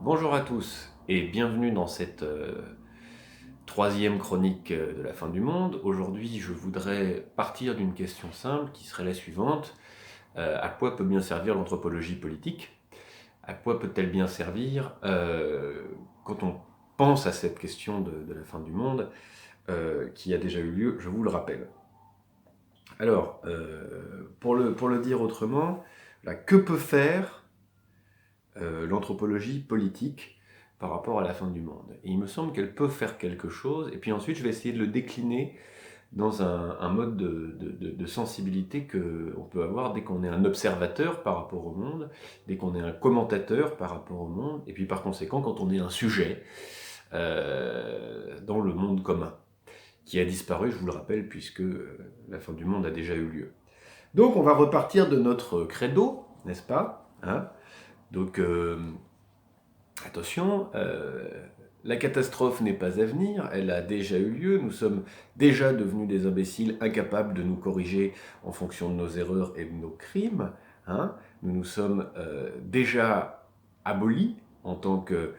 Bonjour à tous et bienvenue dans cette troisième chronique de la fin du monde. Aujourd'hui, je voudrais partir d'une question simple qui serait la suivante. À quoi peut bien servir l'anthropologie politique? À quoi peut-elle bien servir quand on pense à cette question de la fin du monde qui a déjà eu lieu, je vous le rappelle. Alors, pour le dire autrement, là, que peut faire l'anthropologie politique par rapport à la fin du monde. Et il me semble qu'elle peut faire quelque chose, et puis ensuite je vais essayer de le décliner dans un mode de sensibilité qu'on peut avoir dès qu'on est un observateur par rapport au monde, dès qu'on est un commentateur par rapport au monde, et puis par conséquent quand on est un sujet dans le monde commun, qui a disparu, je vous le rappelle, puisque la fin du monde a déjà eu lieu. Donc on va repartir de notre credo, n'est-ce pas, hein? Donc attention, la catastrophe n'est pas à venir, elle a déjà eu lieu, nous sommes déjà devenus des imbéciles incapables de nous corriger en fonction de nos erreurs et de nos crimes. Hein. Nous nous sommes déjà abolis en tant que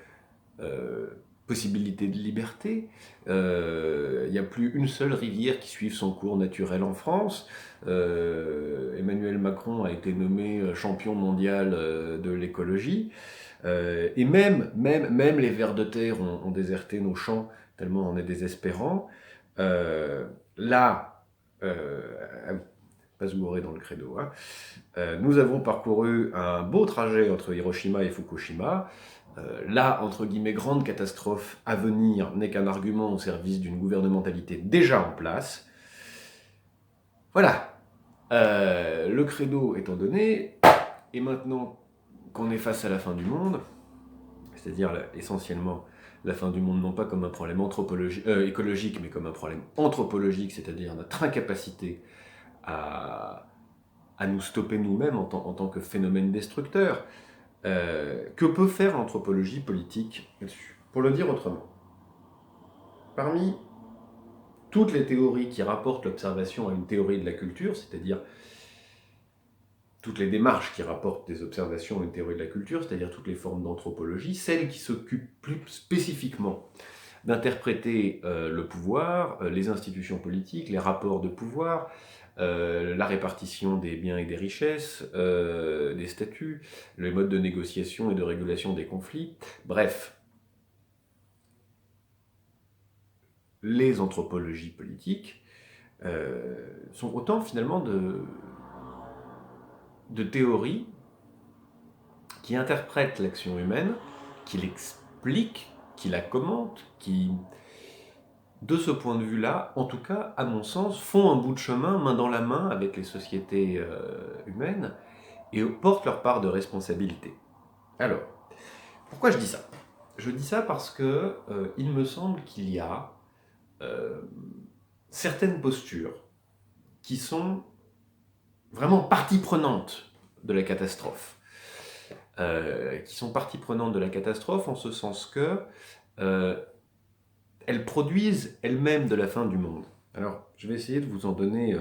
possibilité de liberté. Il n'y a plus une seule rivière qui suive son cours naturel en France. Emmanuel Macron a été nommé champion mondial de l'écologie. Et même les vers de terre ont déserté nos champs, tellement on est désespérant. Là, pas se gourer dans le credo, hein, nous avons parcouru un beau trajet entre Hiroshima et Fukushima. Là, entre guillemets, grande catastrophe à venir n'est qu'un argument au service d'une gouvernementalité déjà en place. Voilà, le credo étant donné, et maintenant qu'on est face à la fin du monde, c'est-à-dire essentiellement la fin du monde non pas comme un problème écologique, mais comme un problème anthropologique, c'est-à-dire notre incapacité à nous stopper nous-mêmes en tant que phénomène destructeur. Que peut faire l'anthropologie politique là-dessus? Pour le dire autrement, parmi toutes les théories qui rapportent l'observation à une théorie de la culture, c'est-à-dire toutes les démarches qui rapportent des observations à une théorie de la culture, c'est-à-dire toutes les formes d'anthropologie, celles qui s'occupent plus spécifiquement d'interpréter le pouvoir, les institutions politiques, les rapports de pouvoir, la répartition des biens et des richesses, des statuts, les modes de négociation et de régulation des conflits, bref, les anthropologies politiques sont autant finalement de théories qui interprètent l'action humaine, qui l'expliquent, qui la commentent, qui, de ce point de vue-là, en tout cas, à mon sens, font un bout de chemin, main dans la main, avec les sociétés humaines, et portent leur part de responsabilité. Alors, pourquoi je dis ça? Je dis ça parce que il me semble qu'il y a certaines postures qui sont vraiment partie prenante de la catastrophe. Qui sont partie prenante de la catastrophe en ce sens que elles produisent elles-mêmes de la fin du monde. Alors, je vais essayer de vous en donner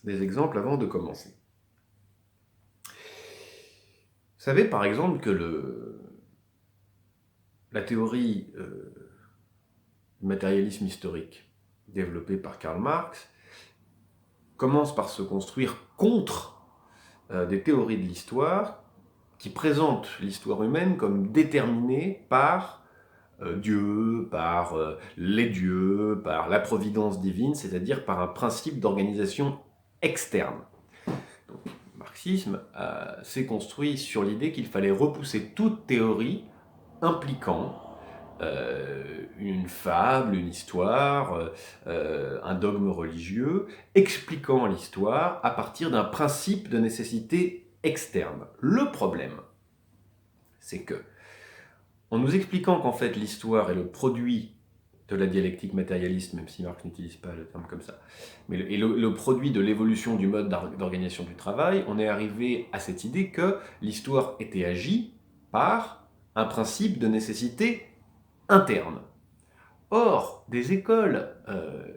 des exemples avant de commencer. Vous savez par exemple que la théorie du matérialisme historique développée par Karl Marx commence par se construire contre des théories de l'histoire qui présentent l'histoire humaine comme déterminée par Dieu, par les dieux, par la providence divine, c'est-à-dire par un principe d'organisation externe. Donc, le marxisme s'est construit sur l'idée qu'il fallait repousser toute théorie impliquant une fable, une histoire, un dogme religieux, expliquant l'histoire à partir d'un principe de nécessité externe. Le problème, c'est que, en nous expliquant qu'en fait l'histoire est le produit de la dialectique matérialiste, même si Marx n'utilise pas le terme comme ça, mais le produit de l'évolution du mode d'organisation du travail, on est arrivé à cette idée que l'histoire était agie par un principe de nécessité interne. Or, des écoles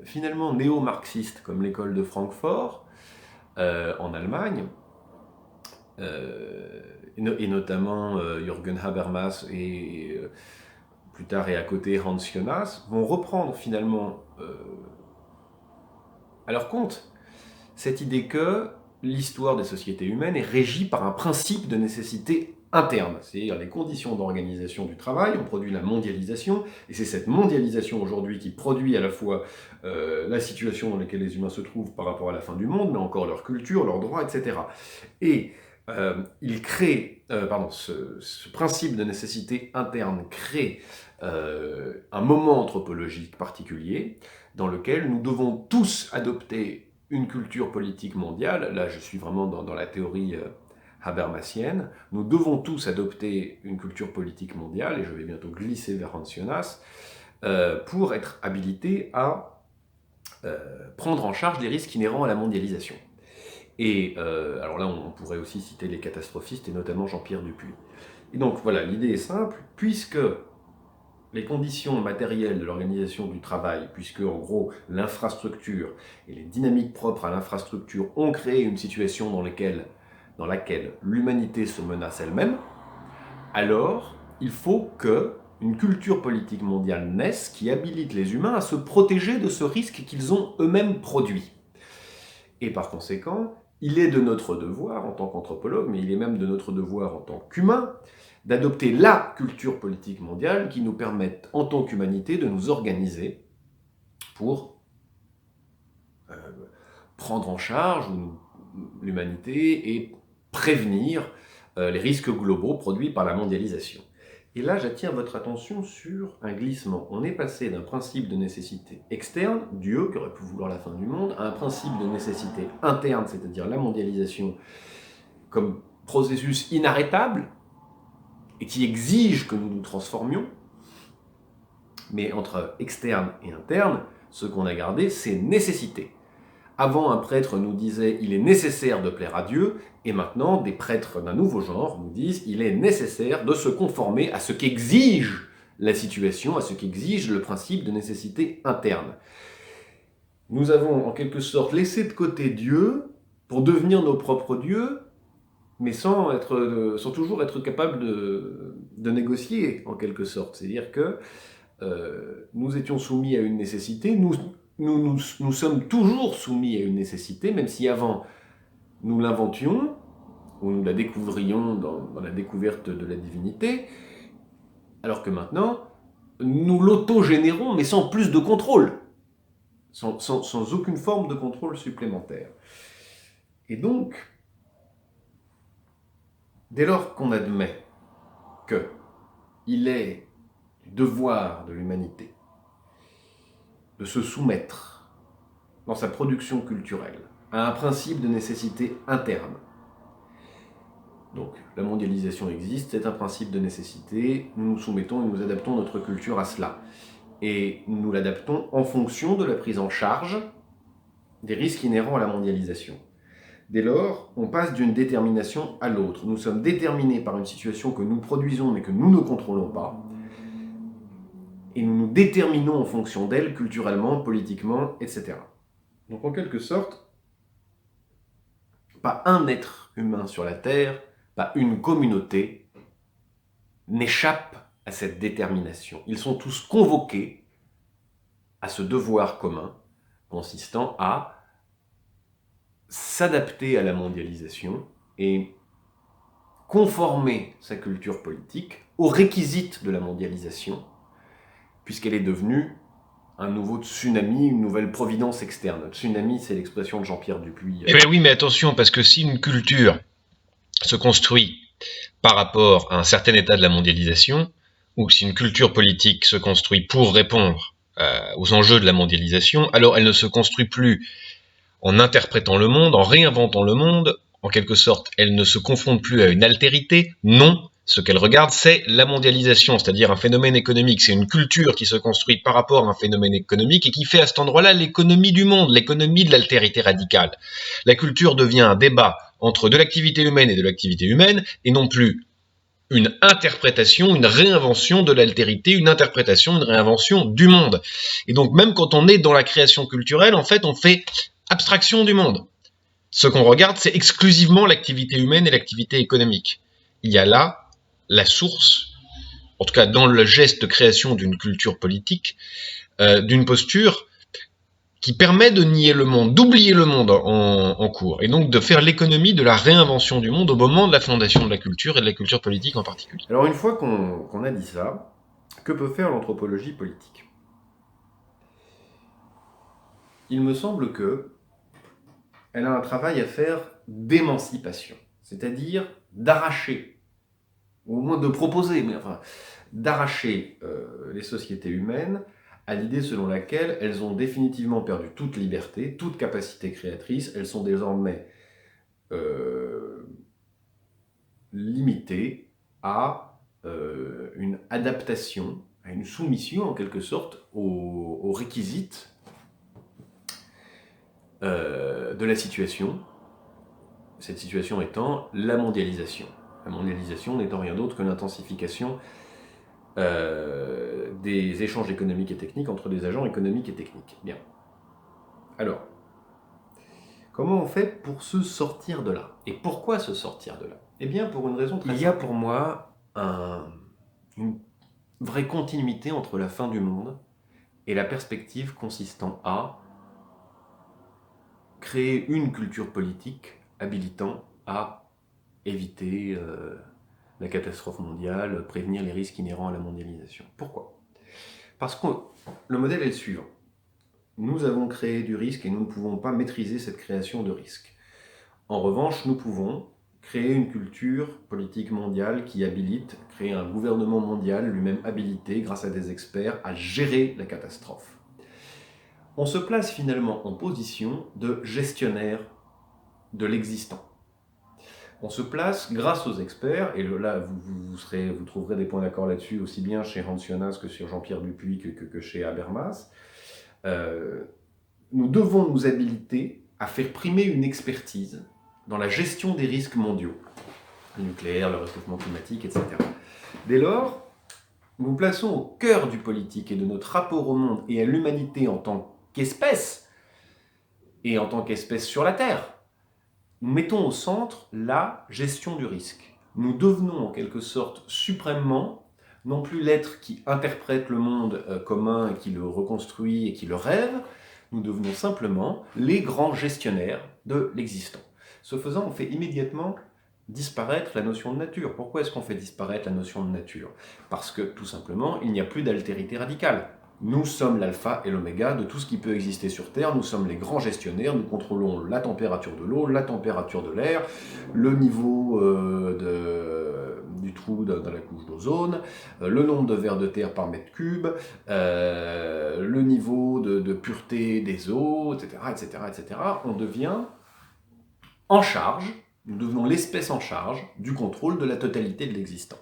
finalement néo-marxistes, comme l'école de Francfort en Allemagne, et notamment Jürgen Habermas et plus tard et à côté Hans Jonas, vont reprendre finalement à leur compte cette idée que l'histoire des sociétés humaines est régie par un principe de nécessité interne, c'est-à-dire les conditions d'organisation du travail, on produit la mondialisation, et c'est cette mondialisation aujourd'hui qui produit à la fois la situation dans laquelle les humains se trouvent par rapport à la fin du monde, mais encore leur culture, leurs droits, etc. Et il crée, ce principe de nécessité interne crée un moment anthropologique particulier dans lequel nous devons tous adopter une culture politique mondiale. Là, je suis vraiment dans la théorie habermasienne. Nous devons tous adopter une culture politique mondiale, et je vais bientôt glisser vers Hans Jonas, pour être habilités à prendre en charge les risques inhérents à la mondialisation. Et alors là, on pourrait aussi citer les catastrophistes, et notamment Jean-Pierre Dupuy. Et donc voilà, l'idée est simple, puisque les conditions matérielles de l'organisation du travail, puisque en gros l'infrastructure et les dynamiques propres à l'infrastructure ont créé une situation dans laquelle l'humanité se menace elle-même, alors il faut qu'une culture politique mondiale naisse qui habilite les humains à se protéger de ce risque qu'ils ont eux-mêmes produit. Et par conséquent, il est de notre devoir en tant qu'anthropologue, mais il est même de notre devoir en tant qu'humain, d'adopter la culture politique mondiale qui nous permette, en tant qu'humanité, de nous organiser pour prendre en charge l'humanité et prévenir les risques globaux produits par la mondialisation. Et là, j'attire votre attention sur un glissement. On est passé d'un principe de nécessité externe, Dieu, qui aurait pu vouloir la fin du monde, à un principe de nécessité interne, c'est-à-dire la mondialisation, comme processus inarrêtable, et qui exige que nous nous transformions. Mais entre externe et interne, ce qu'on a gardé, c'est nécessité. Avant, un prêtre nous disait « il est nécessaire de plaire à Dieu », et maintenant, des prêtres d'un nouveau genre nous disent « il est nécessaire de se conformer à ce qu'exige la situation, à ce qu'exige le principe de nécessité interne ». Nous avons en quelque sorte laissé de côté Dieu pour devenir nos propres dieux, mais sans toujours être capable de négocier, en quelque sorte. C'est-à-dire que nous étions soumis à une nécessité, nous sommes toujours soumis à une nécessité, même si avant nous l'inventions, ou nous la découvrions dans la découverte de la divinité, alors que maintenant, nous l'autogénérons, mais sans plus de contrôle, sans aucune forme de contrôle supplémentaire. Et donc, dès lors qu'on admet qu'il est du devoir de l'humanité de se soumettre dans sa production culturelle à un principe de nécessité interne, donc la mondialisation existe, c'est un principe de nécessité, nous nous soumettons et nous adaptons notre culture à cela. Et nous l'adaptons en fonction de la prise en charge des risques inhérents à la mondialisation. Dès lors, on passe d'une détermination à l'autre. Nous sommes déterminés par une situation que nous produisons mais que nous ne contrôlons pas. Et nous nous déterminons en fonction d'elle, culturellement, politiquement, etc. Donc en quelque sorte, pas un être humain sur la Terre, pas une communauté n'échappe à cette détermination. Ils sont tous convoqués à ce devoir commun consistant à s'adapter à la mondialisation et conformer sa culture politique aux réquisites de la mondialisation, puisqu'elle est devenue un nouveau tsunami, une nouvelle providence externe. Tsunami, c'est l'expression de Jean-Pierre Dupuy. Eh bien oui, mais attention, parce que si une culture se construit par rapport à un certain état de la mondialisation, ou si une culture politique se construit pour répondre aux enjeux de la mondialisation, alors elle ne se construit plus en interprétant le monde, en réinventant le monde. En quelque sorte, elle ne se confronte plus à une altérité. Non, ce qu'elle regarde, c'est la mondialisation, c'est-à-dire un phénomène économique. C'est une culture qui se construit par rapport à un phénomène économique et qui fait à cet endroit-là l'économie du monde, l'économie de l'altérité radicale. La culture devient un débat entre de l'activité humaine et de l'activité humaine, et non plus une interprétation, une réinvention de l'altérité, une interprétation, une réinvention du monde. Et donc même quand on est dans la création culturelle, en fait, on fait abstraction du monde. ce qu'on regarde, c'est exclusivement l'activité humaine et l'activité économique. Il y a là la source, en tout cas dans le geste de création d'une culture politique, d'une posture qui permet de nier le monde, d'oublier le monde en cours, et donc de faire l'économie de la réinvention du monde au moment de la fondation de la culture et de la culture politique en particulier. Alors une fois qu'on a dit ça, que peut faire l'anthropologie politique ? Il me semble que elle a un travail à faire d'émancipation, c'est-à-dire d'arracher, ou au moins de proposer, mais enfin, d'arracher les sociétés humaines à l'idée selon laquelle elles ont définitivement perdu toute liberté, toute capacité créatrice, elles sont désormais limitées à une adaptation, à une soumission en quelque sorte aux réquisites de la situation, cette situation étant la mondialisation. La mondialisation n'étant rien d'autre que l'intensification des échanges économiques et techniques entre des agents économiques et techniques. Bien. Alors, comment on fait pour se sortir de là ? Et pourquoi se sortir de là ? Eh bien, pour une raison très simple. Il y a pour moi une vraie continuité entre la fin du monde et la perspective consistant à créer une culture politique habilitant à éviter la catastrophe mondiale, prévenir les risques inhérents à la mondialisation. Pourquoi ? Parce que le modèle est le suivant. Nous avons créé du risque et nous ne pouvons pas maîtriser cette création de risque. En revanche, nous pouvons créer une culture politique mondiale qui habilite, créer un gouvernement mondial lui-même habilité, grâce à des experts, à gérer la catastrophe. On se place finalement en position de gestionnaire de l'existant. On se place grâce aux experts, et là vous trouverez des points d'accord là-dessus, aussi bien chez Hans Jonas que sur Jean-Pierre Dupuy que chez Habermas. Nous devons nous habiliter à faire primer une expertise dans la gestion des risques mondiaux, le nucléaire, le réchauffement climatique, etc. Dès lors, nous plaçons au cœur du politique et de notre rapport au monde et à l'humanité en tant qu'espèce, et en tant qu'espèce sur la Terre, nous mettons au centre la gestion du risque. Nous devenons en quelque sorte suprêmement, non plus l'être qui interprète le monde commun et qui le reconstruit et qui le rêve, nous devenons simplement les grands gestionnaires de l'existant. Ce faisant, on fait immédiatement disparaître la notion de nature. Pourquoi est-ce qu'on fait disparaître la notion de nature ? Parce que, tout simplement, il n'y a plus d'altérité radicale. Nous sommes l'alpha et l'oméga de tout ce qui peut exister sur Terre, nous sommes les grands gestionnaires, nous contrôlons la température de l'eau, la température de l'air, le niveau du trou dans la couche d'ozone, le nombre de vers de terre par mètre cube, le niveau de pureté des eaux, etc., etc., etc. On devient en charge, nous devenons l'espèce en charge du contrôle de la totalité de l'existant.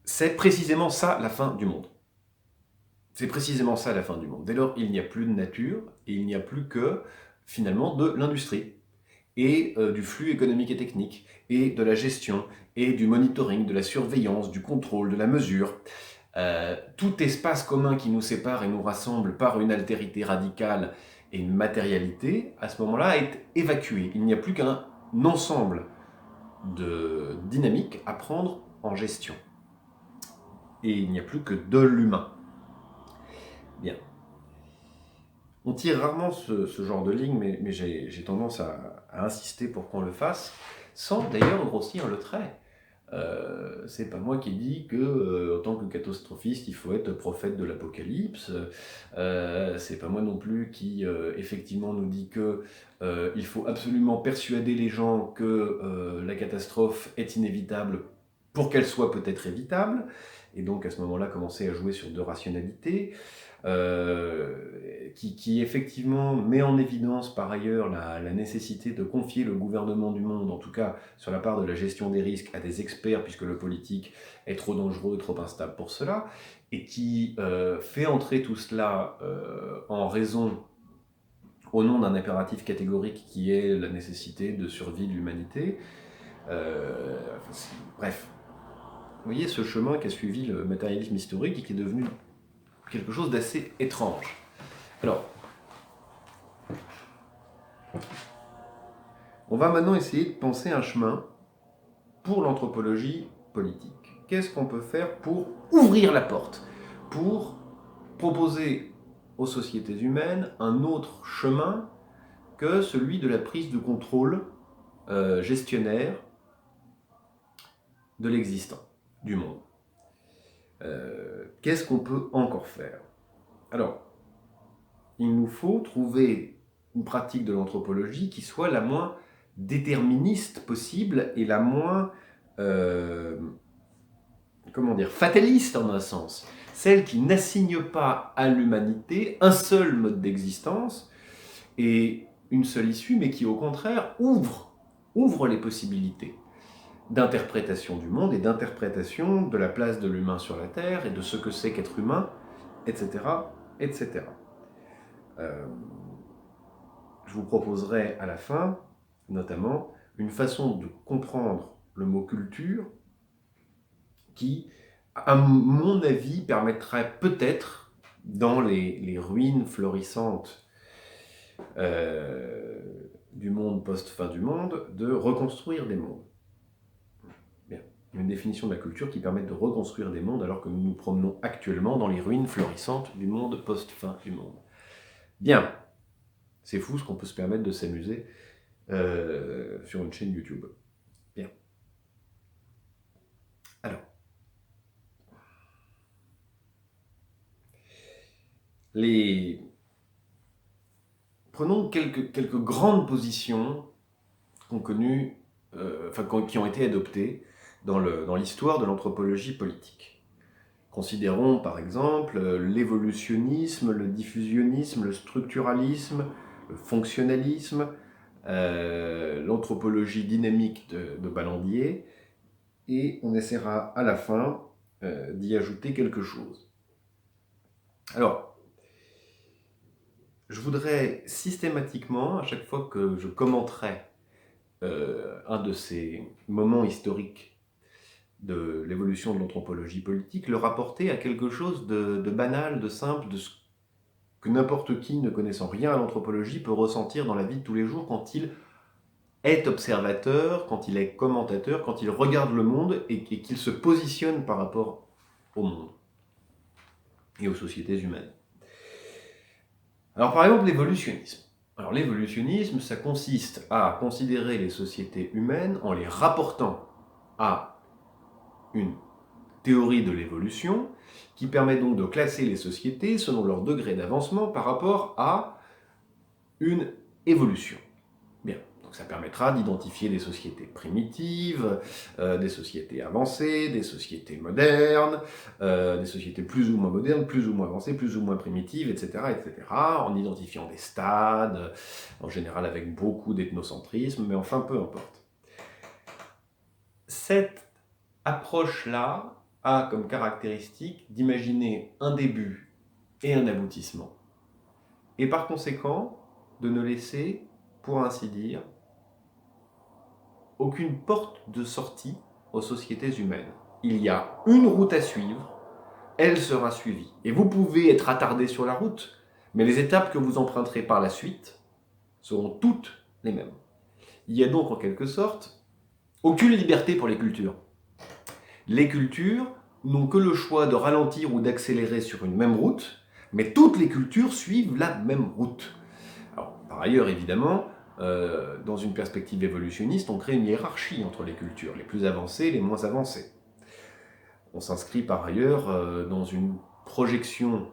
C'est précisément ça la fin du monde. C'est précisément ça la fin du monde. Dès lors, il n'y a plus de nature et il n'y a plus que, finalement, de l'industrie et du flux économique et technique et de la gestion et du monitoring, de la surveillance, du contrôle, de la mesure. Tout espace commun qui nous sépare et nous rassemble par une altérité radicale et une matérialité, à ce moment-là, est évacué. Il n'y a plus qu'un ensemble de dynamiques à prendre en gestion. Et il n'y a plus que de l'humain. Bien. On tire rarement ce genre de ligne, mais j'ai tendance à insister pour qu'on le fasse, sans d'ailleurs grossir le trait. C'est pas moi qui dis que, en tant que catastrophiste, il faut être prophète de l'apocalypse. C'est pas moi non plus qui, effectivement, nous dit que il faut absolument persuader les gens que la catastrophe est inévitable pour qu'elle soit peut-être évitable, et donc à ce moment-là commencer à jouer sur deux rationalités. Qui effectivement met en évidence par ailleurs la nécessité de confier le gouvernement du monde, en tout cas sur la part de la gestion des risques, à des experts, puisque le politique est trop dangereux, trop instable pour cela, et qui fait entrer tout cela en raison, au nom d'un impératif catégorique qui est la nécessité de survie de l'humanité. Bref, vous voyez ce chemin qu'a suivi le matérialisme historique et qui est devenu quelque chose d'assez étrange. Alors, On va maintenant essayer de penser un chemin pour l'anthropologie politique. Qu'est-ce qu'on peut faire pour ouvrir la porte, pour proposer aux sociétés humaines un autre chemin que celui de la prise de contrôle gestionnaire de l'existant, du monde. Qu'est-ce qu'on peut encore faire? Alors, il nous faut trouver une pratique de l'anthropologie qui soit la moins déterministe possible et la moins, fataliste en un sens. Celle qui n'assigne pas à l'humanité un seul mode d'existence et une seule issue, mais qui au contraire ouvre les possibilités d'interprétation du monde et d'interprétation de la place de l'humain sur la Terre et de ce que c'est qu'être humain, etc. etc. Je vous proposerai à la fin, notamment, une façon de comprendre le mot culture qui, à mon avis, permettrait peut-être, dans les ruines florissantes du monde post-fin du monde, de reconstruire des mondes. Bien. Une définition de la culture qui permet de reconstruire des mondes alors que nous nous promenons actuellement dans les ruines florissantes du monde post-fin du monde. Bien. C'est fou ce qu'on peut se permettre de s'amuser sur une chaîne YouTube. Bien. Alors. Prenons quelques grandes positions qui ont été adoptées dans l'histoire de l'anthropologie politique. Considérons par exemple l'évolutionnisme, le diffusionnisme, le structuralisme, le fonctionnalisme, l'anthropologie dynamique de Ballandier, et on essaiera à la fin d'y ajouter quelque chose. Alors, je voudrais systématiquement, à chaque fois que je commenterai un de ces moments historiques de l'évolution de l'anthropologie politique, le rapporter à quelque chose de banal, de simple, de ce que n'importe qui, ne connaissant rien à l'anthropologie, peut ressentir dans la vie de tous les jours quand il est observateur, quand il est commentateur, quand il regarde le monde et qu'il se positionne par rapport au monde et aux sociétés humaines. Alors par exemple l'évolutionnisme. Alors l'évolutionnisme, ça consiste à considérer les sociétés humaines en les rapportant à une théorie de l'évolution qui permet donc de classer les sociétés selon leur degré d'avancement par rapport à une évolution. Bien, donc ça permettra d'identifier des sociétés primitives, des sociétés avancées, des sociétés modernes, des sociétés plus ou moins modernes, plus ou moins avancées, plus ou moins primitives, etc., en identifiant des stades, en général avec beaucoup d'ethnocentrisme, mais enfin peu importe. Cette approche-là a comme caractéristique d'imaginer un début et un aboutissement, et par conséquent de ne laisser, pour ainsi dire, aucune porte de sortie aux sociétés humaines. Il y a une route à suivre, elle sera suivie. Et vous pouvez être attardé sur la route, mais les étapes que vous emprunterez par la suite seront toutes les mêmes. Il y a donc en quelque sorte aucune liberté pour les cultures. Les cultures n'ont que le choix de ralentir ou d'accélérer sur une même route, mais toutes les cultures suivent la même route. Alors, par ailleurs, évidemment, dans une perspective évolutionniste, on crée une hiérarchie entre les cultures, les plus avancées et les moins avancées. On s'inscrit par ailleurs dans une projection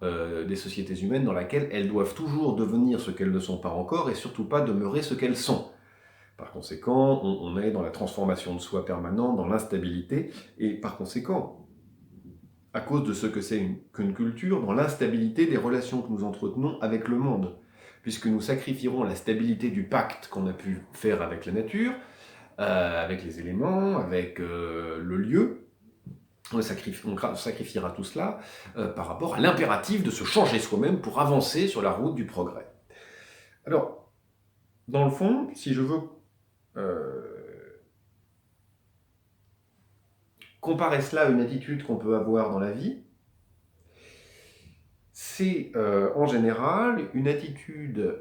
des sociétés humaines dans laquelle elles doivent toujours devenir ce qu'elles ne sont pas encore et surtout pas demeurer ce qu'elles sont. Par conséquent, on est dans la transformation de soi permanente, dans l'instabilité, et par conséquent, à cause de ce que c'est qu'une culture, dans l'instabilité des relations que nous entretenons avec le monde. Puisque nous sacrifierons la stabilité du pacte qu'on a pu faire avec la nature, avec les éléments, avec le lieu. On sacrifiera tout cela par rapport à l'impératif de se changer soi-même pour avancer sur la route du progrès. Alors, dans le fond, si je veux comparer cela à une attitude qu'on peut avoir dans la vie, c'est en général une attitude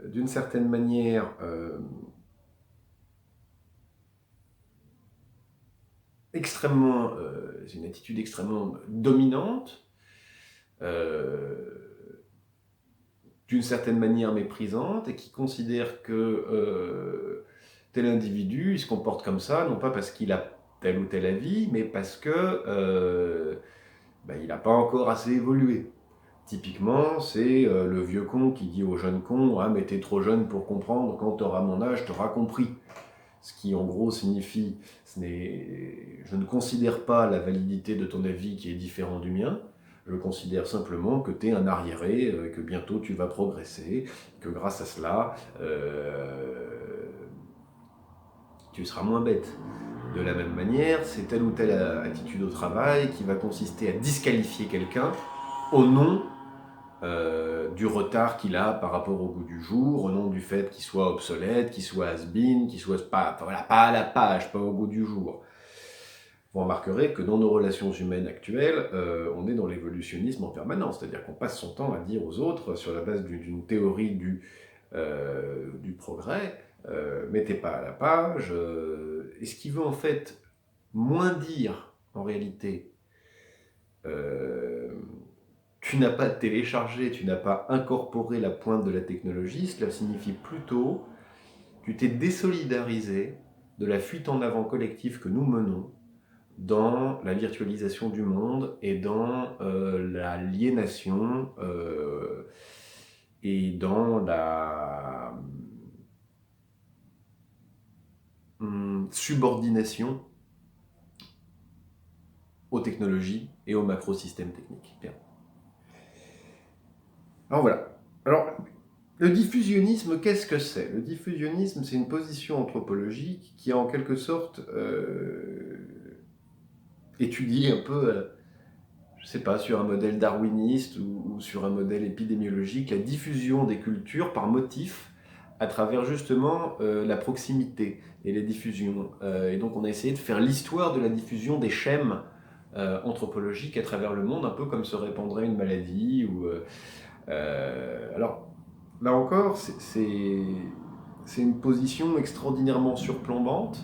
d'une certaine manière c'est une attitude extrêmement dominante, d'une certaine manière méprisante, et qui considère que tel individu, il se comporte comme ça, non pas parce qu'il a tel ou tel avis, mais parce que il n'a pas encore assez évolué. Typiquement, c'est le vieux con qui dit au jeune con « Ah, mais t'es trop jeune pour comprendre, quand t'auras mon âge, t'auras compris ». Ce qui, en gros, signifie « Je ne considère pas la validité de ton avis qui est différent du mien, je considère simplement que t'es un arriéré, que bientôt tu vas progresser, que grâce à cela, tu seras moins bête ». De la même manière, c'est telle ou telle attitude au travail qui va consister à disqualifier quelqu'un au nom du retard qu'il a par rapport au goût du jour, au nom du fait qu'il soit obsolète, qu'il soit has-been, qu'il soit pas à la page, pas au goût du jour. Vous remarquerez que dans nos relations humaines actuelles, on est dans l'évolutionnisme en permanence, c'est-à-dire qu'on passe son temps à dire aux autres, sur la base d'une théorie du progrès, mais t'es pas à la page, et ce qui veut en fait moins dire, en réalité, tu n'as pas téléchargé, tu n'as pas incorporé la pointe de la technologie, cela signifie plutôt que tu t'es désolidarisé de la fuite en avant collective que nous menons dans la virtualisation du monde et dans l'aliénation et dans la subordination aux technologies et aux macrosystèmes techniques. Bien. Alors voilà. Alors, le diffusionnisme, qu'est-ce que c'est ? Le diffusionnisme, c'est une position anthropologique qui a en quelque sorte étudié un peu, je sais pas, sur un modèle darwiniste ou sur un modèle épidémiologique, la diffusion des cultures par motif à travers justement la proximité et les diffusions. Et donc on a essayé de faire l'histoire de la diffusion des schèmes anthropologiques à travers le monde, un peu comme se répandrait une maladie. Alors, là encore, c'est une position extraordinairement surplombante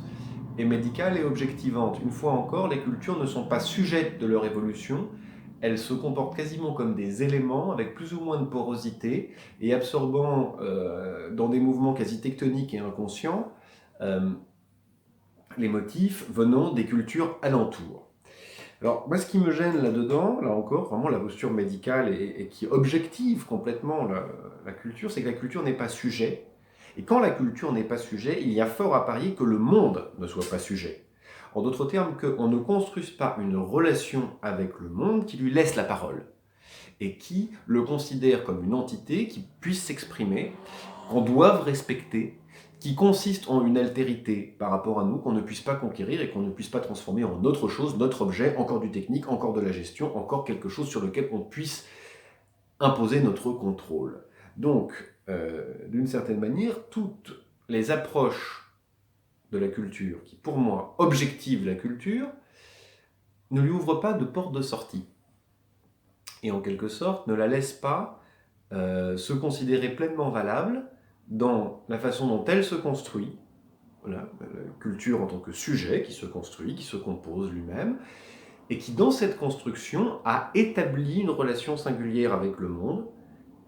et médicale et objectivante. Une fois encore, les cultures ne sont pas sujettes de leur évolution, elles se comportent quasiment comme des éléments avec plus ou moins de porosité et absorbant dans des mouvements quasi tectoniques et inconscients les motifs venant des cultures alentours. Alors, moi, ce qui me gêne là-dedans, là encore, vraiment la posture médicale et qui objective complètement la culture, c'est que la culture n'est pas sujet. Et quand la culture n'est pas sujet, il y a fort à parier que le monde ne soit pas sujet. En d'autres termes, qu'on ne construise pas une relation avec le monde qui lui laisse la parole et qui le considère comme une entité qui puisse s'exprimer, qu'on doive respecter, qui consiste en une altérité par rapport à nous, qu'on ne puisse pas conquérir et qu'on ne puisse pas transformer en autre chose, notre objet, encore du technique, encore de la gestion, encore quelque chose sur lequel on puisse imposer notre contrôle. Donc, d'une certaine manière, toutes les approches de la culture, qui pour moi objectivent la culture, ne lui ouvrent pas de porte de sortie. Et en quelque sorte, ne la laissent pas se considérer pleinement valable dans la façon dont elle se construit, voilà, la culture en tant que sujet qui se construit, qui se compose lui-même, et qui dans cette construction a établi une relation singulière avec le monde,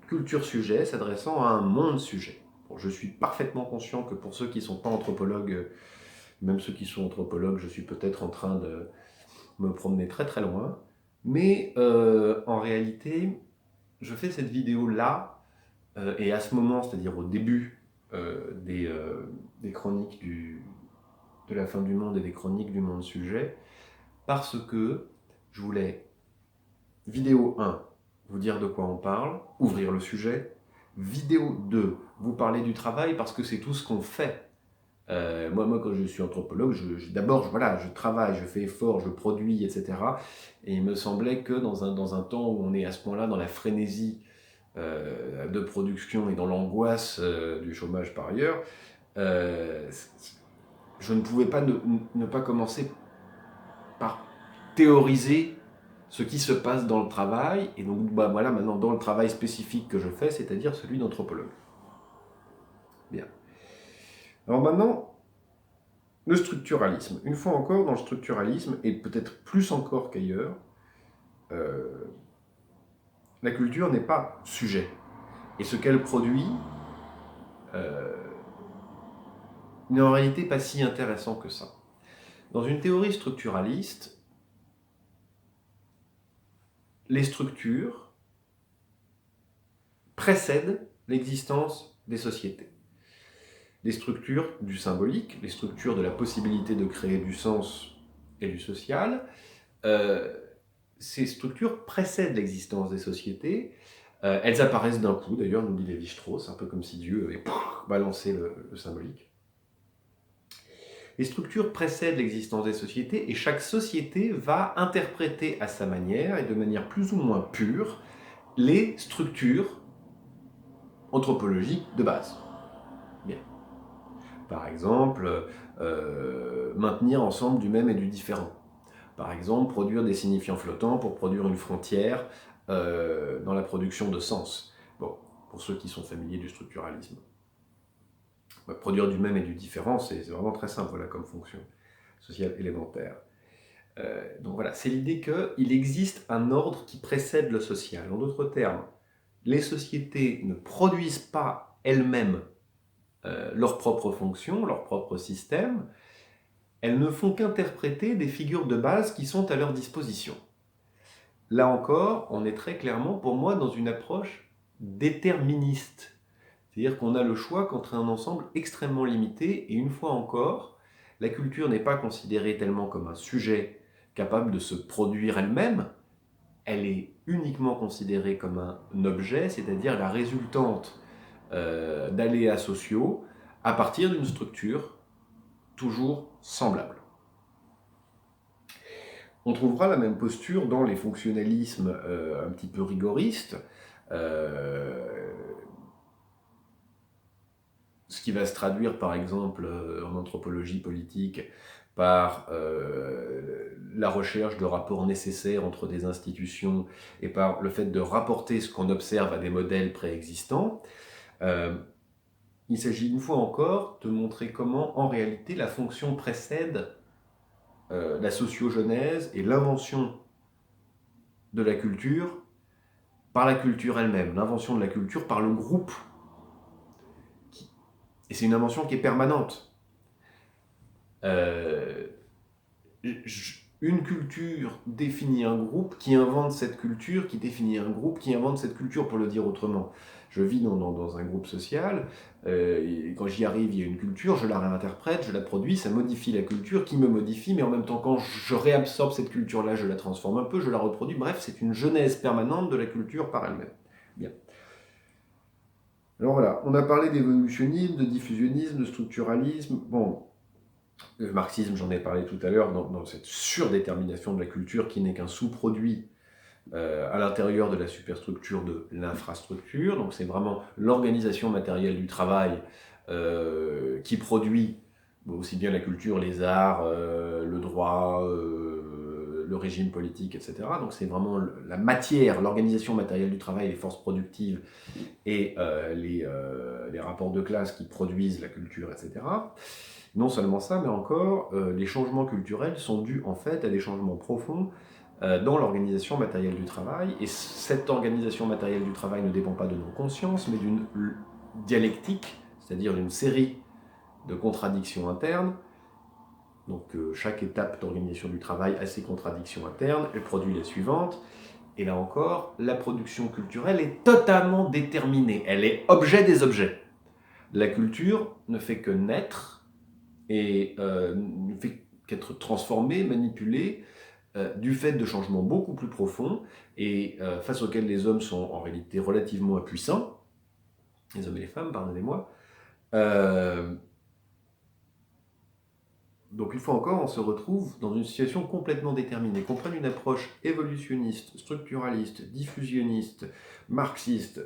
culture-sujet s'adressant à un monde-sujet. Bon, je suis parfaitement conscient que pour ceux qui ne sont pas anthropologues, même ceux qui sont anthropologues, je suis peut-être en train de me promener très très loin, mais en réalité, je fais cette vidéo-là, et à ce moment, c'est-à-dire au début des chroniques de la fin du monde et des chroniques du monde sujet, parce que je voulais, vidéo 1, vous dire de quoi on parle, ouvrir le sujet, vidéo 2, vous parler du travail parce que c'est tout ce qu'on fait. Moi, quand je suis anthropologue, d'abord, je travaille, je fais effort, je produis, etc. Et il me semblait que dans un temps où on est à ce point-là dans la frénésie de production et dans l'angoisse du chômage par ailleurs, je ne pouvais pas ne pas commencer par théoriser ce qui se passe dans le travail, et donc voilà maintenant dans le travail spécifique que je fais, c'est-à-dire celui d'anthropologue. Bien. Alors maintenant, Le structuralisme. Une fois encore, dans le structuralisme, et peut-être plus encore qu'ailleurs, la culture n'est pas sujet. Et ce qu'elle produit n'est en réalité pas si intéressant que ça. Dans une théorie structuraliste, les structures précèdent l'existence des sociétés. Les structures du symbolique, les structures de la possibilité de créer du sens et du social, ces structures précèdent l'existence des sociétés. Elles apparaissent d'un coup, d'ailleurs, nous dit Lévi-Strauss, un peu comme si Dieu avait balancé le symbolique. Les structures précèdent l'existence des sociétés et chaque société va interpréter à sa manière et de manière plus ou moins pure les structures anthropologiques de base. Bien. Par exemple, maintenir ensemble du même et du différent. Par exemple, produire des signifiants flottants pour produire une frontière dans la production de sens. Bon, pour ceux qui sont familiers du structuralisme. Produire du même et du différent, c'est vraiment très simple, voilà, comme fonction sociale élémentaire. Donc voilà, c'est l'idée qu'il existe un ordre qui précède le social. En d'autres termes, les sociétés ne produisent pas elles-mêmes leurs propres fonctions, leur propre système, elles ne font qu'interpréter des figures de base qui sont à leur disposition. Là encore, on est très clairement, pour moi, dans une approche déterministe. C'est-à-dire qu'on a le choix qu'entre un ensemble extrêmement limité, et une fois encore, la culture n'est pas considérée tellement comme un sujet capable de se produire elle-même, elle est uniquement considérée comme un objet, c'est-à-dire la résultante d'aléas sociaux à partir d'une structure toujours semblable. On trouvera la même posture dans les fonctionnalismes un petit peu rigoristes, ce qui va se traduire par exemple en anthropologie politique par la recherche de rapports nécessaires entre des institutions et par le fait de rapporter ce qu'on observe à des modèles préexistants. Il s'agit une fois encore de montrer comment en réalité la fonction précède la sociogenèse et l'invention de la culture par la culture elle-même, l'invention de la culture par le groupe. Et c'est une invention qui est permanente. Une culture définit un groupe qui invente cette culture, qui définit un groupe qui invente cette culture, pour le dire autrement. Je vis dans un groupe social, et quand j'y arrive, il y a une culture, je la réinterprète, je la produis, ça modifie la culture, qui me modifie, mais en même temps, quand je réabsorbe cette culture-là, je la transforme un peu, je la reproduis, bref, c'est une genèse permanente de la culture par elle-même. Bien. Alors voilà, on a parlé d'évolutionnisme, de diffusionnisme, de structuralisme. Bon, le marxisme, j'en ai parlé tout à l'heure, dans cette surdétermination de la culture qui n'est qu'un sous-produit à l'intérieur de la superstructure de l'infrastructure. Donc c'est vraiment l'organisation matérielle du travail qui produit aussi bien la culture, les arts, le droit, le régime politique, etc. Donc c'est vraiment la matière, l'organisation matérielle du travail, les forces productives et les rapports de classe qui produisent la culture, etc. Non seulement ça, mais encore, les changements culturels sont dus en fait à des changements profonds dans l'organisation matérielle du travail. Et cette organisation matérielle du travail ne dépend pas de nos consciences, mais d'une dialectique, c'est-à-dire d'une série de contradictions internes. Donc chaque étape d'organisation du travail a ses contradictions internes, elle produit les suivantes. Et là encore, la production culturelle est totalement déterminée, elle est objet des objets. La culture ne fait que naître et ne fait qu'être transformée, manipulée, du fait de changements beaucoup plus profonds et face auxquels les hommes sont en réalité relativement impuissants, les hommes et les femmes, pardonnez-moi. Donc une fois encore, on se retrouve dans une situation complètement déterminée. Qu'on prenne une approche évolutionniste, structuraliste, diffusionniste, marxiste,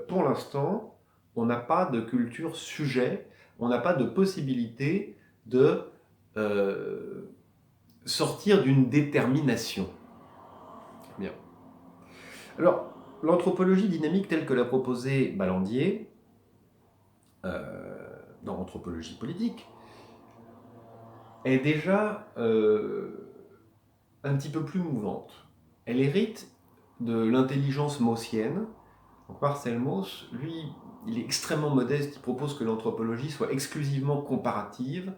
pour l'instant, on n'a pas de culture sujet, on n'a pas de possibilité de sortir d'une détermination. Bien. Alors, l'anthropologie dynamique telle que l'a proposée Ballandier, dans Anthropologie politique, est déjà un petit peu plus mouvante. Elle hérite de l'intelligence maussienne. Donc Marcel Mauss, lui, il est extrêmement modeste, il propose que l'anthropologie soit exclusivement comparative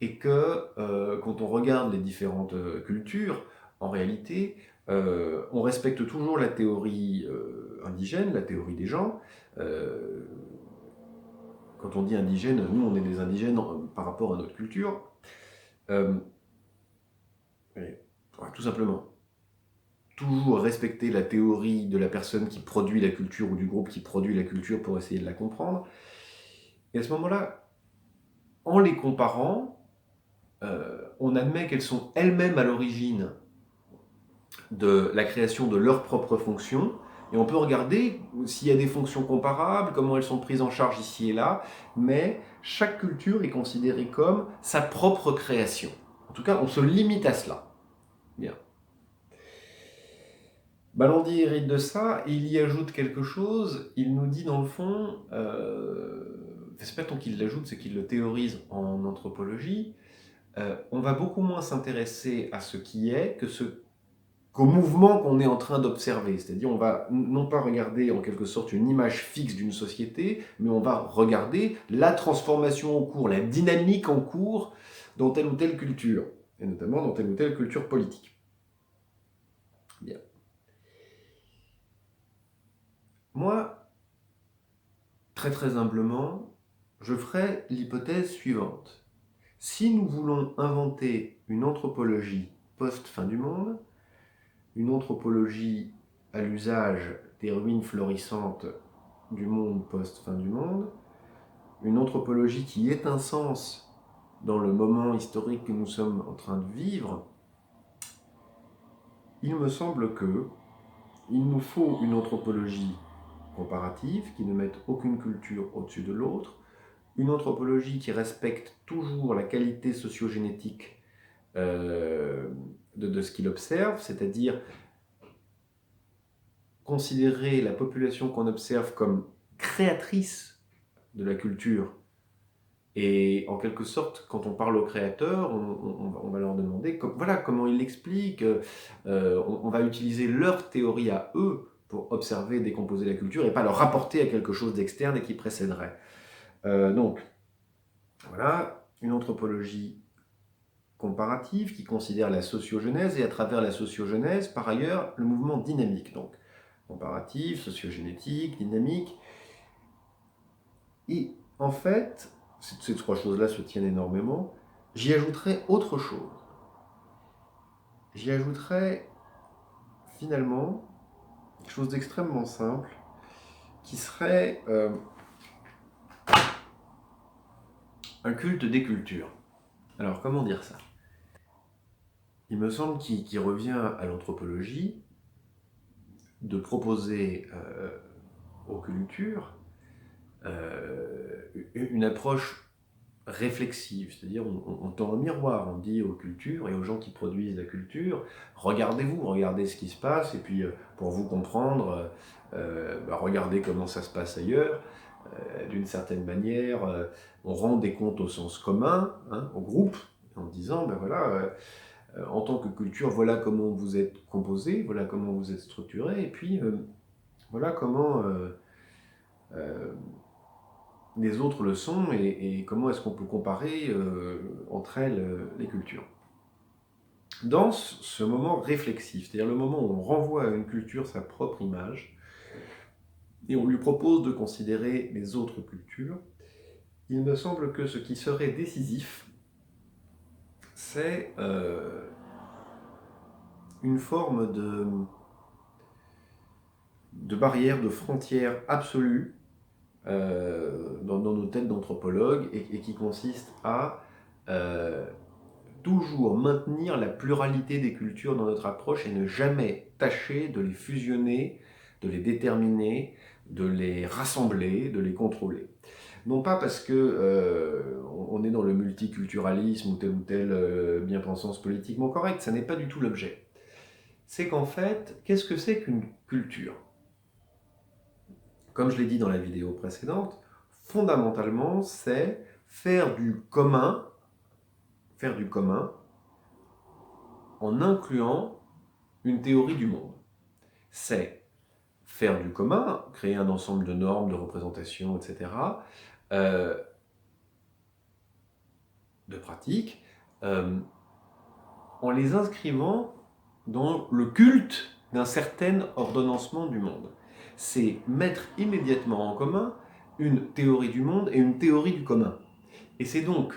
et que quand on regarde les différentes cultures, en réalité, on respecte toujours la théorie indigène, la théorie des gens. Quand on dit indigène, nous on est des indigènes par rapport à notre culture. Tout simplement. Toujours respecter la théorie de la personne qui produit la culture ou du groupe qui produit la culture pour essayer de la comprendre. Et à ce moment-là, en les comparant, on admet qu'elles sont elles-mêmes à l'origine de la création de leurs propres fonctions, et on peut regarder s'il y a des fonctions comparables, comment elles sont prises en charge ici et là, mais chaque culture est considérée comme sa propre création. En tout cas, on se limite à cela. Bien. Balandi hérite de ça, et il y ajoute quelque chose, il nous dit dans le fond, c'est pas tant qu'il l'ajoute, c'est qu'il le théorise en anthropologie, on va beaucoup moins s'intéresser à ce qui est qu'au mouvement qu'on est en train d'observer. C'est-à-dire on va non pas regarder en quelque sorte une image fixe d'une société, mais on va regarder la transformation en cours, la dynamique en cours dans telle ou telle culture, et notamment dans telle ou telle culture politique. Bien. Moi, très très humblement, je ferai l'hypothèse suivante. Si nous voulons inventer une anthropologie post-fin du monde, une anthropologie à l'usage des ruines florissantes du monde post-fin du monde, une anthropologie qui ait un sens dans le moment historique que nous sommes en train de vivre, il me semble que il nous faut une anthropologie comparative qui ne mette aucune culture au-dessus de l'autre, une anthropologie qui respecte toujours la qualité sociogénétique de ce qu'il observe, c'est-à-dire considérer la population qu'on observe comme créatrice de la culture. Et en quelque sorte, quand on parle aux créateurs, on va leur demander voilà, comment ils l'expliquent. On va utiliser leur théorie à eux pour observer, décomposer la culture et pas leur rapporter à quelque chose d'externe et qui précéderait. Donc, voilà, une anthropologie comparative qui considère la sociogenèse et à travers la sociogenèse, par ailleurs, le mouvement dynamique. Donc, comparatif, sociogénétique, dynamique. Et en fait, ces trois choses-là se tiennent énormément. J'y ajouterais autre chose. J'y ajouterais finalement quelque chose d'extrêmement simple qui serait un culte des cultures. Alors, comment dire ça? Il me semble qu'il revient à l'anthropologie de proposer aux cultures une approche réflexive, c'est-à-dire on tend un miroir, on dit aux cultures et aux gens qui produisent la culture, regardez-vous, regardez ce qui se passe, et puis pour vous comprendre, regardez comment ça se passe ailleurs, d'une certaine manière, on rend des comptes au sens commun, hein, au groupe, en disant, en tant que culture, voilà comment vous êtes composé, voilà comment vous êtes structuré, et puis voilà comment les autres le sont et comment est-ce qu'on peut comparer entre elles les cultures. Dans ce moment réflexif, c'est-à-dire le moment où on renvoie à une culture sa propre image et on lui propose de considérer les autres cultures, il me semble que ce qui serait décisif, c'est une forme de barrière, de frontière absolue dans nos têtes d'anthropologues et qui consiste à toujours maintenir la pluralité des cultures dans notre approche et ne jamais tâcher de les fusionner, de les déterminer, de les rassembler, de les contrôler. Non pas parce que on est dans le multiculturalisme ou telle bien-pensance politiquement correcte, ça n'est pas du tout l'objet. C'est qu'en fait, qu'est-ce que c'est qu'une culture? Comme je l'ai dit dans la vidéo précédente, fondamentalement, c'est faire du commun faire du commun en incluant une théorie du monde. C'est faire du commun, créer un ensemble de normes, de représentations, etc., de pratiques, en les inscrivant dans le culte d'un certain ordonnancement du monde. C'est mettre immédiatement en commun une théorie du monde et une théorie du commun. Et c'est donc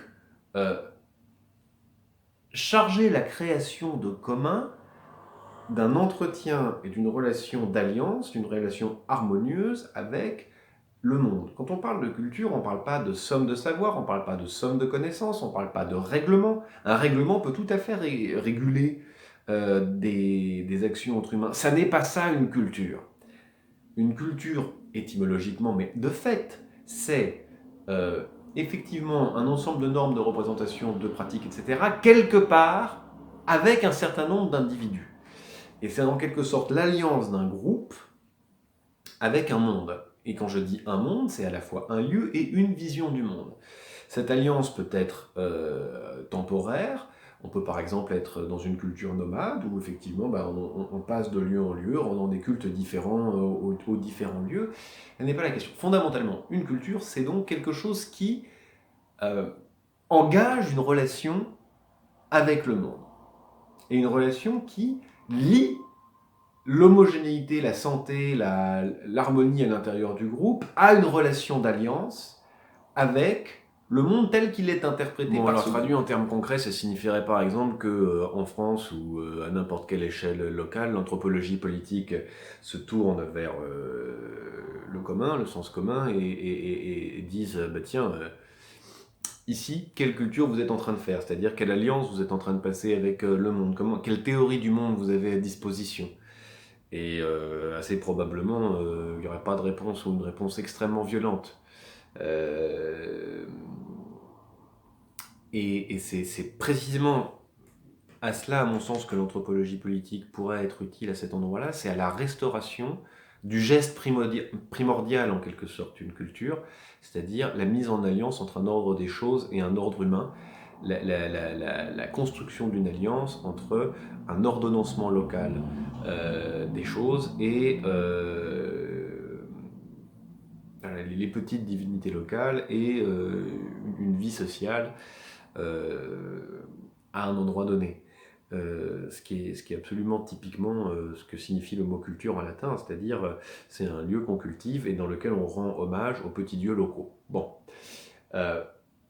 charger la création de commun d'un entretien et d'une relation d'alliance, d'une relation harmonieuse avec le monde. Quand on parle de culture, on ne parle pas de somme de savoir, on ne parle pas de somme de connaissances, on ne parle pas de règlement. Un règlement peut tout à fait réguler des actions entre humains. Ça n'est pas ça une culture. Une culture, étymologiquement, mais de fait, c'est effectivement un ensemble de normes, de représentation, de pratiques, etc., quelque part avec un certain nombre d'individus. Et c'est en quelque sorte l'alliance d'un groupe avec un monde. Et quand je dis un monde, c'est à la fois un lieu et une vision du monde. Cette alliance peut être temporaire. On peut par exemple être dans une culture nomade où effectivement on passe de lieu en lieu, rendant des cultes différents aux différents lieux. Ce n'est pas la question. Fondamentalement, une culture, c'est donc quelque chose qui engage une relation avec le monde. Et une relation qui lie l'homogénéité, la santé, l'harmonie à l'intérieur du groupe à une relation d'alliance avec le monde tel qu'il est interprété. Bon, alors traduit en termes concrets, ça signifierait par exemple que en France ou à n'importe quelle échelle locale, l'anthropologie politique se tourne vers le commun, le sens commun, et disent tiens, ici, quelle culture vous êtes en train de faire, c'est-à-dire quelle alliance vous êtes en train de passer avec le monde, quelle théorie du monde vous avez à disposition. Et assez probablement, il n'y aurait pas de réponse ou une réponse extrêmement violente. Et c'est précisément à cela, à mon sens, que l'anthropologie politique pourrait être utile à cet endroit-là, c'est à la restauration du geste primordial, en quelque sorte, d'une culture, c'est-à-dire la mise en alliance entre un ordre des choses et un ordre humain, la construction d'une alliance entre un ordonnancement local des choses et les petites divinités locales et une vie sociale à un endroit donné. Ce qui est absolument typiquement ce que signifie le mot culture en latin, c'est-à-dire c'est un lieu qu'on cultive et dans lequel on rend hommage aux petits dieux locaux. Bon.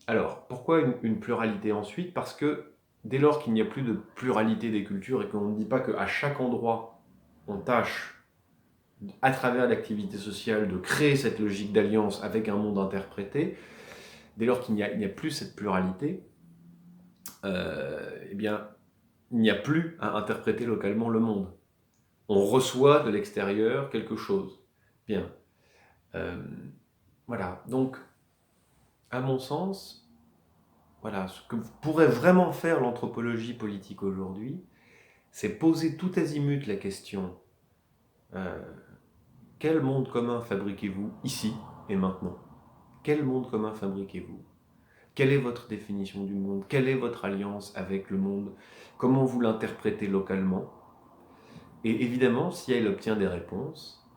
Alors, pourquoi une pluralité ensuite? Parce que dès lors qu'il n'y a plus de pluralité des cultures et qu'on ne dit pas qu'à chaque endroit on tâche, à travers l'activité sociale, de créer cette logique d'alliance avec un monde interprété, dès lors qu'il n'y a plus cette pluralité, eh bien, il n'y a plus à interpréter localement le monde. On reçoit de l'extérieur quelque chose. Bien. Voilà. Donc, à mon sens, voilà, ce que pourrait vraiment faire l'anthropologie politique aujourd'hui, c'est poser tout azimut la question quel monde commun fabriquez-vous ici et maintenant? Quel monde commun fabriquez-vous? Quelle est votre définition du monde? Quelle est votre alliance avec le monde? Comment vous l'interprétez localement? Et évidemment, si elle obtient des réponses,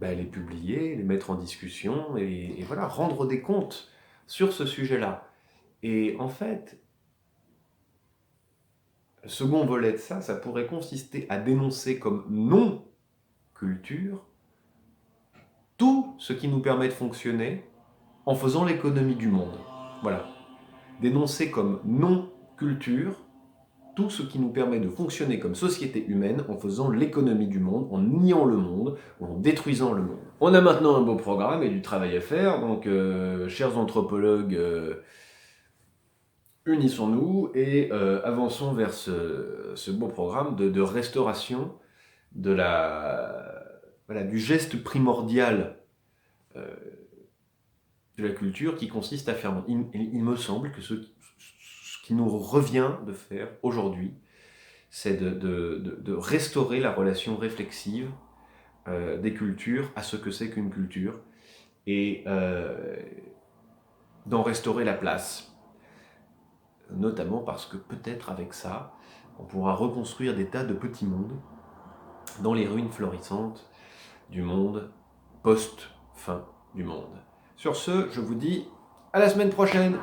les publier, les mettre en discussion et voilà, rendre des comptes sur ce sujet-là. Et en fait, le second volet de ça pourrait consister à dénoncer comme non-culture tout ce qui nous permet de fonctionner en faisant l'économie du monde. Voilà. Dénoncer comme non-culture tout ce qui nous permet de fonctionner comme société humaine en faisant l'économie du monde, en niant le monde, ou en détruisant le monde. On a maintenant un beau programme et du travail à faire, donc chers anthropologues, unissons-nous et avançons vers ce beau programme de restauration de du geste primordial de la culture qui consiste à faire. Il me semble que ce qui nous revient de faire aujourd'hui, c'est de restaurer la relation réflexive des cultures à ce que c'est qu'une culture. Et d'en restaurer la place. Notamment parce que peut-être avec ça, on pourra reconstruire des tas de petits mondes dans les ruines florissantes du monde post-fin du monde. Sur ce, je vous dis à la semaine prochaine.